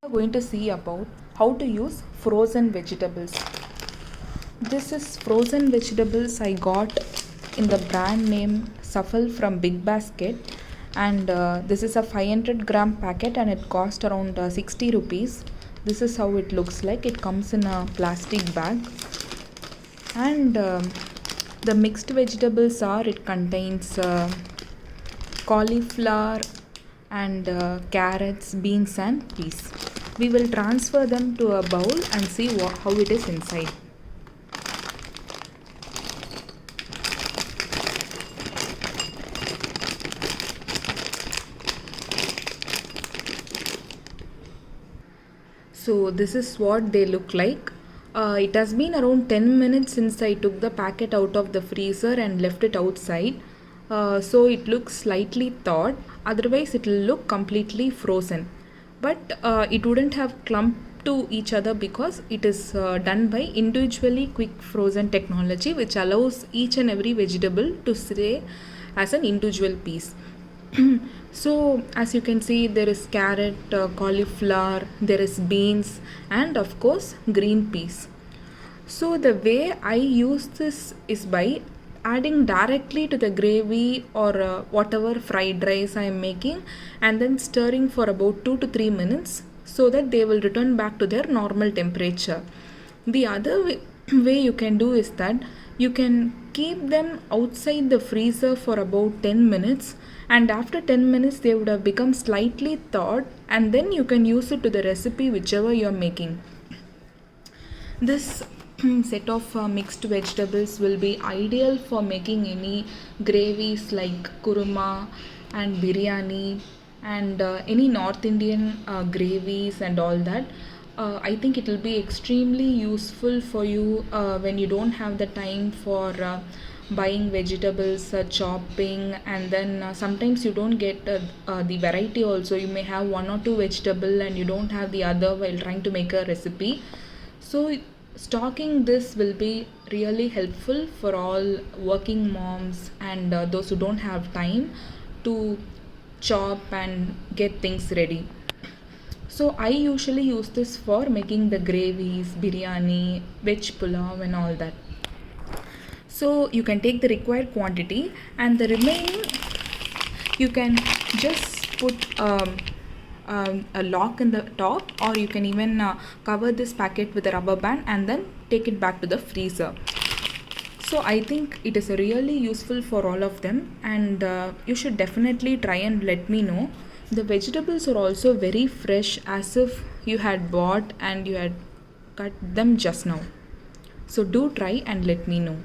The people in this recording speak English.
We are going to see about how to use frozen vegetables. This is frozen vegetables I got in the brand name Safal from Big Basket, and this is a 500-gram packet and it cost around 60 rupees. This is how it looks like. It comes in a plastic bag, and the mixed vegetables are, it contains cauliflower and carrots, beans and peas. We will transfer them to a bowl and see how it is inside. So this is what they look like. It has been around 10 minutes since I took the packet out of the freezer and left it outside. So it looks slightly thawed, otherwise it will look completely frozen. But it wouldn't have clumped to each other because it is done by individually quick frozen technology, which allows each and every vegetable to stay as an individual piece. So as you can see, there is carrot, cauliflower, there is beans and of course green peas. So the way I use this is by adding directly to the gravy or whatever fried rice I am making, and then stirring for about 2 to 3 minutes so that they will return back to their normal temperature. The other way you can do is that you can keep them outside the freezer for about 10 minutes, and after 10 minutes they would have become slightly thawed, and then you can use it to the recipe whichever you are making. This set of mixed vegetables will be ideal for making any gravies like kurma and biryani and any North Indian gravies and all that. I think it will be extremely useful for you when you don't have the time for buying vegetables, chopping, and then sometimes you don't get the variety also. You may have one or two vegetable and you don't have the other while trying to make a recipe. So stocking this will be really helpful for all working moms and those who don't have time to chop and get things ready. So I usually use this for making the gravies, biryani, veg pulao and all that. So you can take the required quantity and the remaining you can just put a lock in the top, or you can even cover this packet with a rubber band and then take it back to the freezer. So I think it is really useful for all of them, and you should definitely try and let me know. The vegetables are also very fresh, as if you had bought and you had cut them just now. So do try and let me know.